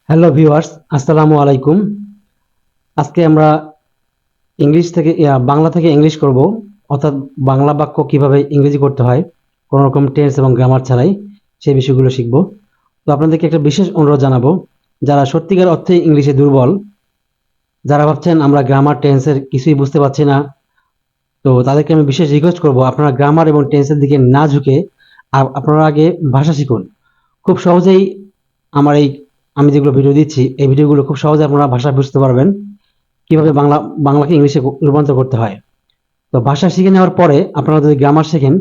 Hello viewers, আসসালামু আলাইকুম। আজকে আমরা বাংলা থেকে ইংলিশ করব, অর্থাৎ বাংলা বাক্য কিভাবে ইংরেজি করতে হয় কোনো রকম টেন্স এবং গ্রামার ছাড়াই সেই বিষয়গুলো শিখব। তো আপনাদেরকে একটা বিশেষ অনুরোধ জানাবো, যারা সত্যিকার অর্থে ইংলিশে দুর্বল, যারা ভাবছেন আমরা গ্রামার টেন্সের কিছুই বুঝতে পারছি না, তো তাদেরকে আমি বিশেষ রিকোয়েস্ট করব আপনারা গ্রামার এবং টেন্সের দিকে না ঝুঁকে আপনারা আগে ভাষা শিখুন। খুব সহজেই আমার আমি যেগুলো ভিডিও দিচ্ছি এই ভিডিওগুলো খুব সহজে আপনারা ভাষা বুঝতে পারবেন, কিভাবে বাংলাকে ইংলিশে রূপান্তর করতে হয়। তো ভাষা শিখে নেওয়ার পরে আপনারা যদি গ্রামার শেখেন,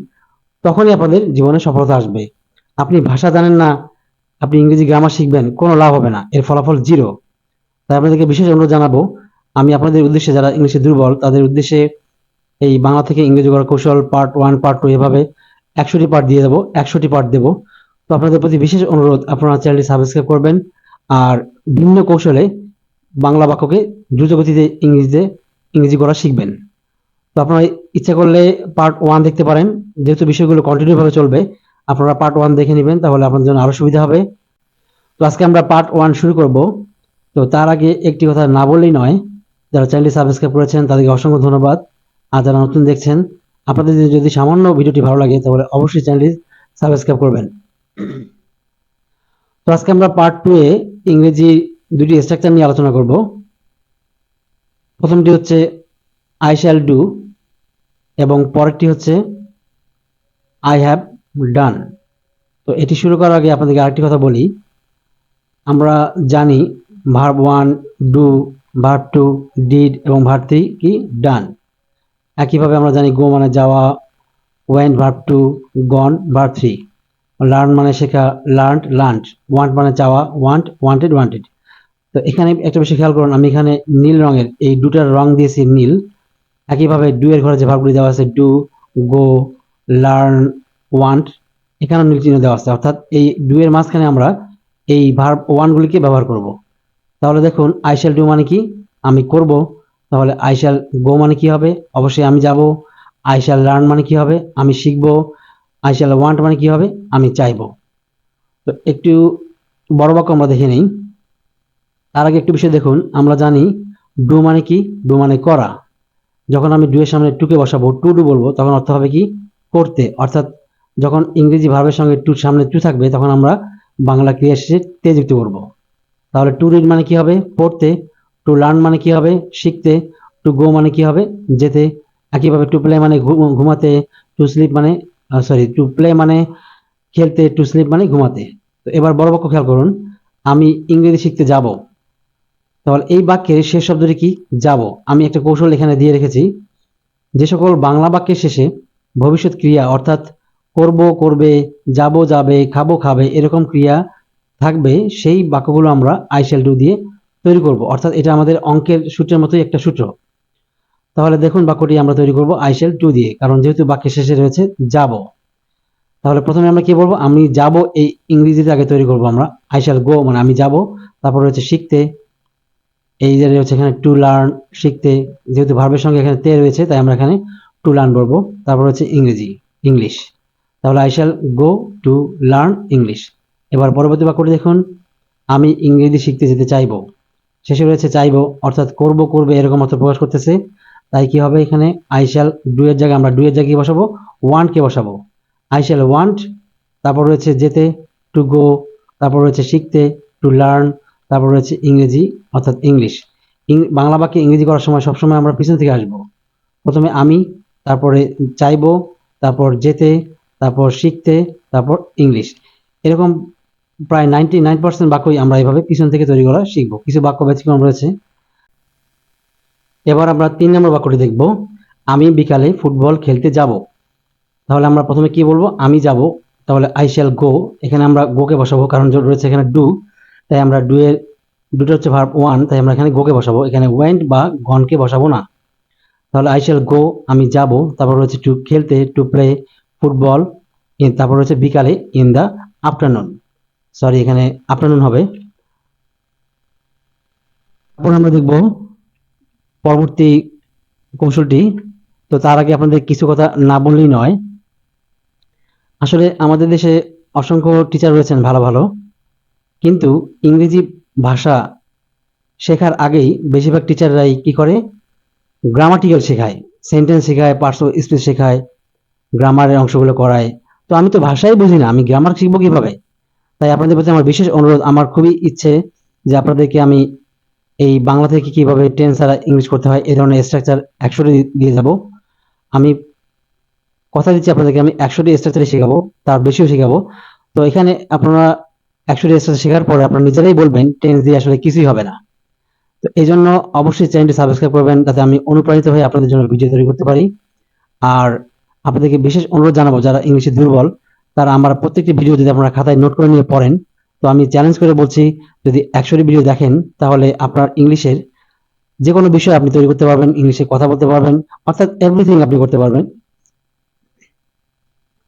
তখনই আপনাদের জীবনে সফলতা আসবে। আপনি ভাষা জানেন না, আপনি ইংরেজি গ্রামার শিখবেন, কোনো লাভ হবে না, এর ফলাফল জিরো। তাই আপনাদেরকে বিশেষ অনুরোধ জানাবো, আমি আপনাদের উদ্দেশ্যে, যারা ইংলিশে দুর্বল তাদের উদ্দেশ্যে এই বাংলা থেকে ইংরেজি করার কৌশল পার্ট ওয়ান পার্ট টু এভাবে 100টি পার্ট দিয়ে দেবো, 100টি পার্ট দেবো। তো আপনাদের প্রতি বিশেষ অনুরোধ, আপনারা চ্যানেলটি সাবস্ক্রাইব করবেন আর ভিন্ন কৌশলে বাংলা বাক্যকে দ্রুতগতিতে ইংরেজি করা শিখবেন। তো আপনারা ইচ্ছা করলে পার্ট ওয়ান দেখতে পারেন, যেহেতু বিষয়গুলো কন্টিনিউ ভাবে চলবে, আপনারা পার্ট ওয়ান দেখে নেবেন, তাহলে আপনাদের জন্য আরো সুবিধা হবে। তো আজকে আমরা পার্ট ওয়ান শুরু করব। তো তার আগে একটি কথা না বললেই নয়, যারা চ্যানেলটি সাবস্ক্রাইব করেছেন তাদেরকে অসংখ্য ধন্যবাদ। আর যারা নতুন দেখছেন, আপনাদের যদি সামান্য ভিডিওটি ভালো লাগে তাহলে অবশ্যই চ্যানেলটি সাবস্ক্রাইব করবেন। তো আজকে আমরা পার্ট টু এ ইংরেজি দুটি স্ট্রাকচার নিয়ে আলোচনা করব। প্রথমটি হচ্ছে আই শ্যাল ডু এবং পরেরটি হচ্ছে আই হ্যাভ ডান। তো এটি শুরু করার আগে আপনাদেরকে আরেকটি কথা বলি, আমরা জানি verb one do, verb two did এবং ভার্ব থ্রি কি ডান। একইভাবে আমরা জানি গো মানে যাওয়া, went verb two, gone verb three, learn মানে শেখা, লার্নড লার্নড, ওয়ান্ট মানে চাওয়া, ওয়ান্ট ওয়ান্টেড ওয়ান্টেড। তো এখানে একটা বিষয় খেয়াল করুন, আমি এখানে নীল রঙের এই দুটার রং দিয়েছি নীল। একইভাবে ডু এর ঘরে যে ভার্বগুলি দেওয়া আছে ডু, গো, লার্ন, ওয়ান্ট, এখানেও নীল চিহ্ন দেওয়া আছে, অর্থাৎ এই ডু এর মাঝখানে আমরা এই ভার্ব ওয়ানগুলিকে ব্যবহার করব। তাহলে দেখুন আই শ্যাল ডু মানে কি, আমি করব। তাহলে আই শ্যাল গো মানে কি হবে, অবশ্যই আমি যাব। আই শ্যাল লার্ন মানে কি হবে, আমি শিখব। আই শ্যাল ওয়ান্ট মানে কি হবে, আমি চাইব। তো একটু বড় বাক্য আমরা দেখে নেই। তার আগে একটু বিষয় দেখুন, আমরা জানি ডু মানে কি, ডু মানে করা। যখন আমি ডু এর সামনে টুকে বসাবো, টু ডু বলবো, তখন অর্থ হবে কি, করতে। অর্থাৎ যখন ইংরেজি ভার্বের সঙ্গে টু সামনে টু থাকবে, তখন আমরা বাংলা ক্রিয়া শেষে তে যুক্ত করব। তাহলে টু রিড মানে কি হবে, পড়তে। টু লার্ন মানে কি হবে, শিখতে। টু গো মানে কি হবে, যেতে। একইভাবে টু প্লে মানে ঘুমাতে। টু স্লিপ মানে টু প্লে মানে খেলতে। টু স্লিপ মানে ঘুমাতে। তো এবার বড় বাক্য খেয়াল করুন, আমি ইংরেজি শিখতে যাব। তাহলে এই বাক্যের শেষ শব্দটি কি, যাব। আমি একটা কৌশল এখানে দিয়ে রেখেছি, যে সকল বাংলা বাক্যের শেষে ভবিষ্যৎ ক্রিয়া অর্থাৎ করব করবে, যাব যাবে, খাবো খাবে এরকম ক্রিয়া থাকবে, সেই বাক্যগুলো আমরা আই শ্যাল ডু দিয়ে তৈরি করব। অর্থাৎ এটা আমাদের অঙ্কের সূত্রের মতোই একটা সূত্র। তাহলে দেখুন বাক্যটি আমরা তৈরি করব আই শ্যাল ডু দিয়ে, কারণ যেহেতু বাক্যের শেষে রয়েছে যাব। তাহলে প্রথমে আমরা কি বলবো, আমি যাব, এই ইংরেজিতে আগে তৈরি করব আমরা। আই শ্যাল গো মানে আমি যাব। তারপর রয়েছে শিখতে, এই যে রয়েছে এখানে টু লার্ন, শিখতে। যেহেতু ভার্বের সঙ্গে এখানে তে রয়েছে, তাই আমরা এখানে টু লার্ন বলবো। তারপর হচ্ছে ইংরেজি, ইংলিশ। তাহলে I shall go to learn English. এবার পরবর্তী বাক্যটি দেখুন, আমি ইংরেজি শিখতে যেতে চাইবো। শেষে রয়েছে চাইবো, অর্থাৎ করব করবে এরকম অর্থ প্রকাশ করতেছে। তাই কি হবে এখানে, আই শ্যাল ডু এর জায়গায় আমরা ডু এর জায়গায় বসাবো, ওয়ান্ট কে বসাবো। আই শ্যাল ওয়ান্ট, তারপর রয়েছে যেতে, টু গো, তারপর রয়েছে শিখতে, টু লার্ন, তারপর রয়েছে ইংরেজি অর্থাৎ ইংলিশ। বাংলা বাক্যে ইংরেজি করার সময় সবসময় আমরা পিছন থেকে আসবো। প্রথমে আমি, তারপরে চাইবো, তারপর যেতে, তারপর শিখতে, তারপর ইংলিশ। এরকম প্রায় 99% বাক্যই আমরা এভাবে পিছন থেকে তৈরি করা শিখবো। কিছু বাক্য ব্যতিক্রম রয়েছে। এবার আমরা 3 নম্বর বাক্যটি দেখব, আমি বিকালে ফুটবল খেলতে যাব। তাহলে আমরা প্রথমে কি বলবো, আমি যাব। তাহলে আই শ্যাল গো, এখানে আমরা গো কে বসাবো, কারণ রয়েছে এখানে ডু। তাই আমরা ডু এর দুটো হচ্ছে ভার্ব ওয়ান, তাই আমরা এখানে গো কে বসাবো, এখানে ওয়েন্ট বা গন কে বসাবো না। তাহলে আই শ্যাল গো, আমি যাব। তারপর রয়েছে টু খেলতে, টু প্লে ফুটবল। তারপর রয়েছে বিকালে, ইন দা আফটারনুন, এখানে আফটারনুন হবে। তারপর আমরা দেখব পরবর্তী কৌশলটি। তো তার আগে আপনাদের কিছু কথা না বললেই নয়। আসলে আমাদের দেশে অসংখ্য টিচার রয়েছেন ভালো ভালো, কিন্তু ইংরেজি ভাষা শেখার আগেই বেশিরভাগ টিচাররাই কি করে, গ্রামাটিক্যাল শেখায়, সেন্টেন্স শেখায়, পার্টস অফ স্পিচ শেখায়, গ্রামারের অংশগুলো করায়। তো আমি তো ভাষাই বুঝি না, আমি গ্রামার শিখবো কিভাবে? তাই আপনাদের প্রতি আমার বিশেষ অনুরোধ, আমার খুবই ইচ্ছে যে আপনাদেরকে আমি এই বাংলা থেকে কিভাবে টেন্স আর ইংলিশ করতে হয় এই ধরনের স্ট্রাকচার 100টি দিয়ে যাব। আমি কথা দিচ্ছি আপনাদেরকে, আমি 100টি স্ট্রাকচারে শেখাবো, তার বেশিও শেখাবো। তো এখানে আপনারা 100টি স্ট্রাকচার শেখার পরে আপনারা নিজেরাই বলবেন টেন্স দিয়ে আসলে কিছুই হবে না। তো এই জন্য অবশ্যই চ্যানেলটি সাবস্ক্রাইব করবেন, যাতে আমি অনুপ্রাণিত হয়ে আপনাদের জন্য ভিডিও তৈরি করতে পারি। আর আপনাদেরকে বিশেষ অনুরোধ জানাবো, যারা ইংলিশে দুর্বল তারা আমার প্রত্যেকটি ভিডিও যদি আপনারা খাতায় নোট করে নিয়ে পড়েন, তো আমি চ্যালেঞ্জ করে বলছি, যদি 100টি ভিডিও দেখেন তাহলে আপনার ইংলিশের যে কোনো বিষয় আপনি তৈরি করতে পারবেন, ইংলিশে কথা বলতে পারবেন, অর্থাৎ এভরিথিং আপনি করতে পারবেন।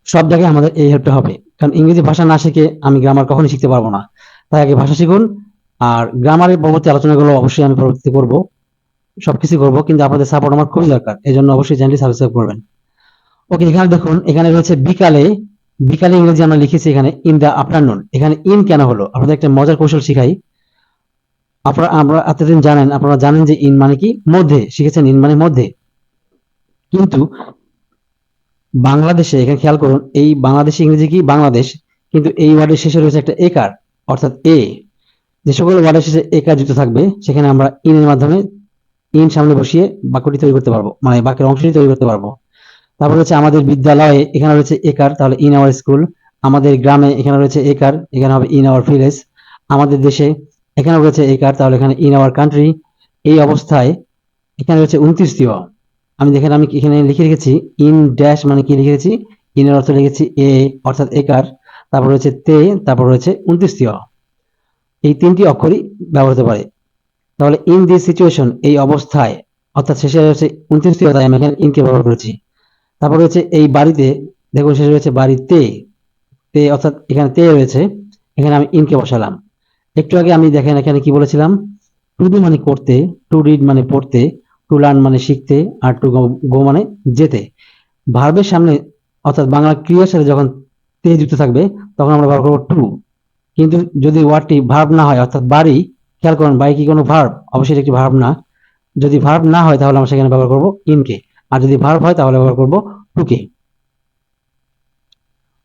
সব জায়গায় আমাদের এই হেল্পটা হবে, কারণ ইংরেজি ভাষা না শিখে আমি গ্রামার কখনোই শিখতে পারবো না। তাই আগে ভাষা শিখুন, আর গ্রামারের পরবর্তী আলোচনাগুলো অবশ্যই আমি পরবর্তীতে করবো, সবকিছু করবো, কিন্তু আপনাদের সাপোর্ট আমার খুবই দরকার, এই জন্য অবশ্যই চ্যানেলটি সাবস্ক্রাইব করবেন। ওকে, এখানে দেখুন, এখানে রয়েছে বিকালে। বিকালে ইংরেজি আমরা লিখেছি এখানে ইন দ্য আফটারনুন। এখানে ইন কেন হলো, আপনাদের একটা মজার কৌশল শিখাই। আপনারা জানেন যে ইন মানে কি, মধ্যে, শিখেছেন ইন মানে মধ্যে। কিন্তু বাংলাদেশে এখানে খেয়াল করুন, এই বাংলাদেশে ইংরেজি কি বাংলাদেশ, কিন্তু এই ওয়ার্ডের শেষে রয়েছে একটা একার, অর্থাৎ এ। যে সকল ওয়ার্ডের শেষে একার যুক্ত থাকবে সেখানে আমরা ইন এর মাধ্যমে ইন সামনে বসিয়ে বাক্যটি তৈরি করতে পারবো, মানে বাক্যের অংশটি তৈরি করতে পারবো। তারপর হচ্ছে আমাদের বিদ্যালয়ে, এখানে রয়েছে একার, তাহলে ইন আওয়ার স্কুল। আমাদের গ্রামে এখানে রয়েছে একার, এখানে হবে ইন আওয়ার ভিলেজ। আমাদের দেশে এখানে রয়েছে একার, তাহলে এখানে ইন আওয়ার কান্ট্রি। এই অবস্থায় এখানে রয়েছে 29য়। আমি দেখেন, আমি এখানে লিখে রেখেছি ইন ড্যাশ, মানে কি লিখে রেখেছি, ইন এর অর্থ লিখেছি এ, অর্থাৎ একার, তারপর রয়েছে তে, তারপর রয়েছে 29য়। এই তিনটি অক্ষরই ব্যবহৃত পারে। তাহলে ইন দিস সিচুয়েশন, এই অবস্থায়, অর্থাৎ শেষে রয়েছে 29য়, তাই আমি এখানে ইনকে ব্যবহার করেছি। তারপর রয়েছে এই বাড়িতে, দেখুন শেষে রয়েছে বাড়িতে, তে অর্থাৎ এখানে তে রয়েছে, এখানে আমি ইনকে বসালাম। একটু আগে আমি দেখেন এখানে কি বলেছিলাম, টু ডু মানে করতে, টু রিড মানে পড়তে, টু লার্ন মানে শিখতে, আর টু গো মানে যেতে। ভার্বের সামনে অর্থাৎ বাংলা ক্রিয়ার সাথে যখন তে যুক্ত থাকবে তখন আমরা ব্যবহার করবো টু। কিন্তু যদি ওয়ার্ডটি ভার্ব না হয়, অর্থাৎ বাড়ি, খেয়াল করুন বাড়ি কি কোনো ভার্ব? অবশ্যই একটি ভার্ব না। যদি ভার্ব না হয় তাহলে আমরা সেখানে ব্যবহার করবো ইনকে, আর যদি ভার্ব হয় তাহলে ব্যবহার করবো টুকে।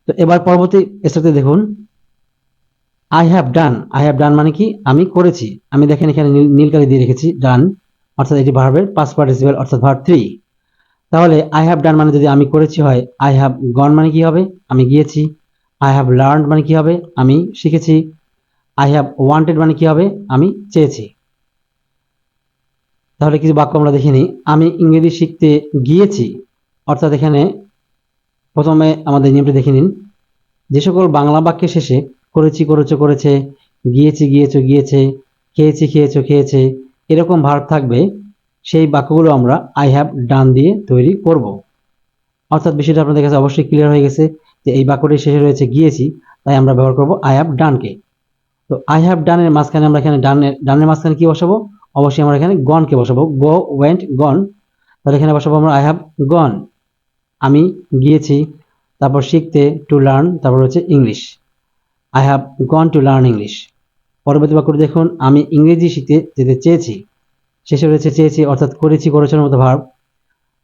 তো এবার পরবর্তী স্টেপে দেখুন, I have done. I have done মানে কি, আমি করেছি। আমি দেখেন এখানে নীল কালি দিয়ে রেখেছি ডান, অর্থাৎ এটি ভার্বের পাস্ট পার্টিসিপল, অর্থাৎ ভার্ব 3। তাহলে আই হ্যাভ ডান মানে যদি আমি করেছি হয়, আই হ্যাভ গন মানে কি হবে, আমি গিয়েছি। আই হ্যাভ লার্নড মানে কি হবে, আমি শিখেছি। আই হ্যাভ ওয়ান্টেড মানে কি হবে, আমি চেয়েছি। তাহলে কিছু বাক্য আমরা দেখে নিই। আমি ইংরেজি শিখতে গিয়েছি, অর্থাৎ এখানে প্রথমে আমাদের নিয়মটি দেখে নিন। যে সকল বাংলা বাক্যের শেষে করেছি, করেছো, করেছে, গিয়েছি, গিয়েছো, গিয়েছে, খেয়েছি, খেয়েছো, খেয়েছে, এরকম ভার্ব থাকবে, সেই বাক্যগুলো আমরা আই হ্যাভ ডান দিয়ে তৈরি করব। অর্থাৎ বিষয়টা আপনাদের কাছে অবশ্যই ক্লিয়ার হয়ে গেছে যে এই বাক্যটির শেষে রয়েছে গিয়েছি, তাই আমরা ব্যবহার করব আই হ্যাভ ডানকে। তো আই হ্যাভ ডানের মাঝখানে আমরা এখানে ডানের মাঝখানে কি বসাবো, অবশ্যই আমরা এখানে গনকে বসাবো, গো, ওয়েন্ট, গন। তাহলে এখানে বসাবো আমরা আই হ্যাভ গন, আমি গিয়েছি। তারপর শিখতে, টু লার্ন, তারপর হচ্ছে English, I have gone to learn English. পরবর্তী বাক্যটি দেখুন, আমি ইংরেজি শিখতে যেতে চেয়েছি। শেষে রয়েছে চেয়েছি, অর্থাৎ করেছি, করেছের মতো ভার্ব।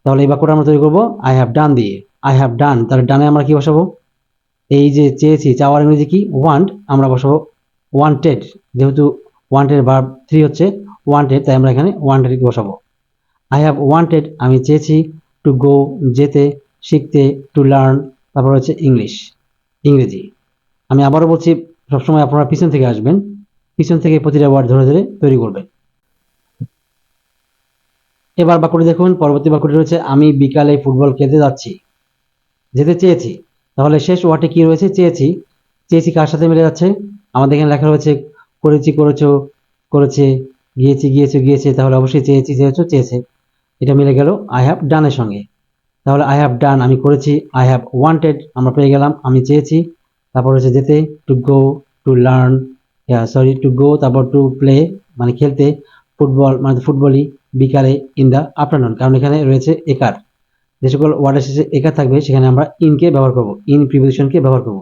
তাহলে এই বাক্যটা আমরা তৈরি করবো আই হ্যাভ ডান দিয়ে। আই হ্যাভ ডান, তাহলে ডানে আমরা কি বসাবো, এই যে চেয়েছি, চাওয়ার ইংরেজি কি ওয়ান্ট, আমরা বসাবো ওয়ান্টেড। যেহেতু ওয়ান্টেড ভার্ব 3 হচ্ছে ওয়ান্টেড, তাই আমরা এখানে ওয়ান্টেড বসাবো। আই হ্যাভ ওয়ান্টেড, আমি চেয়েছি, টু গো, যেতে, শিখতে, টু লার্ন, তারপর হচ্ছে ইংলিশ, ইংরেজি। আমি আবারও বলছি, সবসময় আপনারা পিছন থেকে আসবেন, পিছন থেকে প্রতিটা ওয়ার্ড ধরে ধরে তৈরি করবেন। এবার বাক্যটি দেখুন, পরবর্তী বাক্যটি রয়েছে আমি বিকালে ফুটবল খেলতে যাচ্ছি, যেতে চেয়েছি। তাহলে শেষ ওয়ার্ডে কি রয়েছে, চেয়েছি। চেয়েছি কার সাথে মিলে যাচ্ছে, আমাদের এখানে লেখা রয়েছে করেছি, করেছো, করেছে, গিয়েছি, গিয়েছো, গিয়েছে, তাহলে অবশ্যই চেয়েছি, চেয়েছো, চেয়েছে, এটা মিলে গেল আই হ্যাভ ডানের সঙ্গে। তাহলে আই হ্যাভ ডান, আমি করেছি। আই হ্যাভ ওয়ান্টেড, আমরা পেয়ে গেলাম, আমি চেয়েছি। তারপর হচ্ছে যেতে, to go, to learn, to go, তারপর টু প্লে মানে খেলতে, ফুটবল মানে ফুটবলই, বিকালে, ইন দ্য আফটারনুন, কারণ এখানে রয়েছে একার। যে সকল ওয়ার্ডের শেষে একার থাকবে সেখানে আমরা ইনকে ব্যবহার করব, ইন প্রিপোজিশনকে ব্যবহার করব।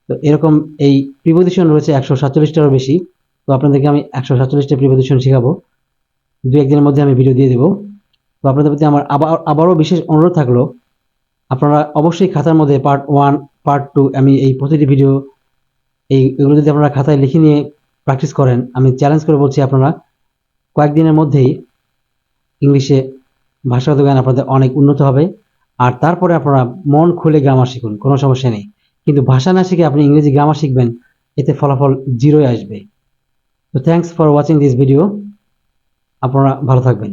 তো এরকম এই প্রিপোজিশন রয়েছে 147টারও বেশি। তো আপনাদেরকে আমি 147টা প্রিপোজিশন শেখাবো, 2-1 দিনের মধ্যে আমি ভিডিও দিয়ে দেবো। তো আপনাদের প্রতি আমার আবারও বিশেষ অনুরোধ থাকলো, আপনারা অবশ্যই খাতার মধ্যে পার্ট 1, পার্ট 2 আমি এই প্রতিটি ভিডিও এগুলো যদি আপনারা খাতায় লিখে নিয়ে প্র্যাকটিস করেন, আমি চ্যালেঞ্জ করে বলছি আপনারা কয়েকদিনের মধ্যেই ইংলিশে ভাষাগত জ্ঞান আপনাদের অনেক উন্নত হবে। আর তারপরে আপনারা মন খুলে গ্রামার শিখুন, কোনো সমস্যা নেই। কিন্তু ভাষা না শিখে আপনি ইংরেজি গ্রামার শিখবেন, এতে ফলাফল 0 আসবে। তো thanks for watching this video. আপনারা ভালো থাকবেন।